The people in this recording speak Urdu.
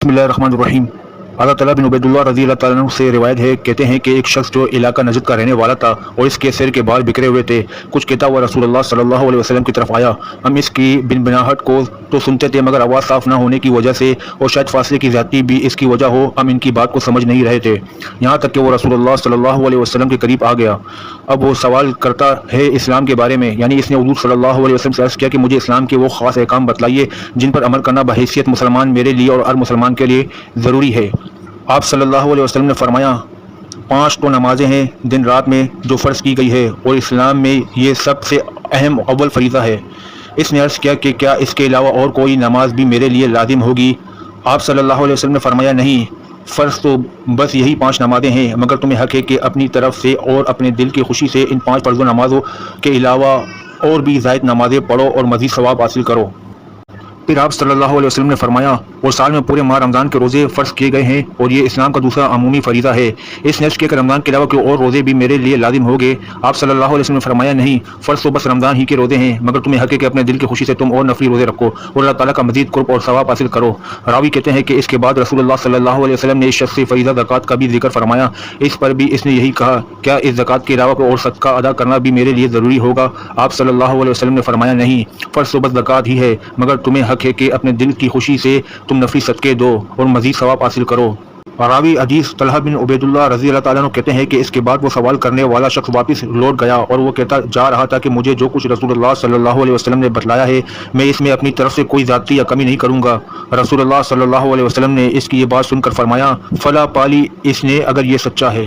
بسم اللہ الرحمن الرحیم۔ اللہ تعالیٰ بن عبیداللہ رضی اللہ تعالیٰ عنہ سے روایت ہے، کہتے ہیں کہ ایک شخص جو علاقہ نجد کا رہنے والا تھا اور اس کے سر کے بال بکھرے ہوئے تھے، کچھ کہتا ہوا رسول اللہ صلی اللہ علیہ وسلم کی طرف آیا۔ ہم اس کی بنبناہٹ کو تو سنتے تھے مگر آواز صاف نہ ہونے کی وجہ سے اور شاید فاصلے کی زیادتی بھی اس کی وجہ ہو، ہم ان کی بات کو سمجھ نہیں رہے تھے، یہاں تک کہ وہ رسول اللہ صلی اللہ علیہ وسلم کے قریب آ گیا۔ اب وہ سوال کرتا ہے اسلام کے بارے میں، یعنی اس نے حضور صلی اللہ علیہ وسلم سے عرض کیا کہ مجھے اسلام کے وہ خاص احکام بتلائیے جن پر عمل کرنا بحیثیت مسلمان میرے لیے اور ہر مسلمان کے لیے ضروری ہے۔ آپ صلی اللہ علیہ وسلم نے فرمایا، 5 تو نمازیں ہیں دن رات میں جو فرض کی گئی ہے اور اسلام میں یہ سب سے اہم اول فریضہ ہے۔ اس نے عرض کیا کہ کیا اس کے علاوہ اور کوئی نماز بھی میرے لیے لازم ہوگی؟ آپ صلی اللہ علیہ وسلم نے فرمایا، نہیں، فرض تو بس یہی 5 نمازیں ہیں، مگر تمہیں حق ہے کہ اپنی طرف سے اور اپنے دل کی خوشی سے ان 5 فرض نمازوں کے علاوہ اور بھی زائد نمازیں پڑھو اور مزید ثواب حاصل کرو۔ پھر آپ صلی اللہ علیہ وسلم نے فرمایا، اور سال میں پورے ماہ رمضان کے روزے فرض کیے گئے ہیں اور یہ اسلام کا دوسرا عمومی فریضہ ہے۔ اس نے عرض کیا کہ رمضان کے علاوہ کوئی اور روزے بھی میرے لیے لازم ہو گئے؟ آپ صلی اللہ علیہ وسلم نے فرمایا، نہیں، فرض تو بس رمضان ہی کے روزے ہیں، مگر تمہیں حق ہے کہ اپنے دل کی خوشی سے تم اور نفلی روزے رکھو اور اللہ تعالیٰ کا مزید قرب اور ثواب حاصل کرو۔ راوی کہتے ہیں کہ اس کے بعد رسول اللہ صلی اللہ علیہ وسلم نے اس شخص سے فریضہ زکوٰۃ کا بھی ذکر فرمایا۔ اس پر بھی اس نے یہی کہا، کیا اس زکوٰۃ کے علاوہ کوئی اور صدقہ ادا کرنا بھی میرے لیے ضروری ہوگا؟ آپ صلی اللہ علیہ وسلم نے فرمایا، نہیں، فرض تو بس زکوٰۃ ہی ہے، مگر تمہیں حق ہے کہ اپنے دل کی خوشی سے تم نفلی صدقے دو اور مزید ثواب حاصل کرو۔ راوی حدیث طلحہ بن عبیداللہ رضی اللہ تعالیٰ عنہ کہتے ہیں کہ اس کے بعد وہ سوال کرنے والا شخص واپس لوٹ گیا اور وہ کہتا جا رہا تھا کہ مجھے جو کچھ رسول اللہ صلی اللہ علیہ وسلم نے بتلایا ہے میں اس میں اپنی طرف سے کوئی زیادتی یا کمی نہیں کروں گا۔ رسول اللہ صلی اللہ علیہ وسلم نے اس کی یہ بات سن کر فرمایا، فلا پالی اس نے اگر یہ سچا ہے۔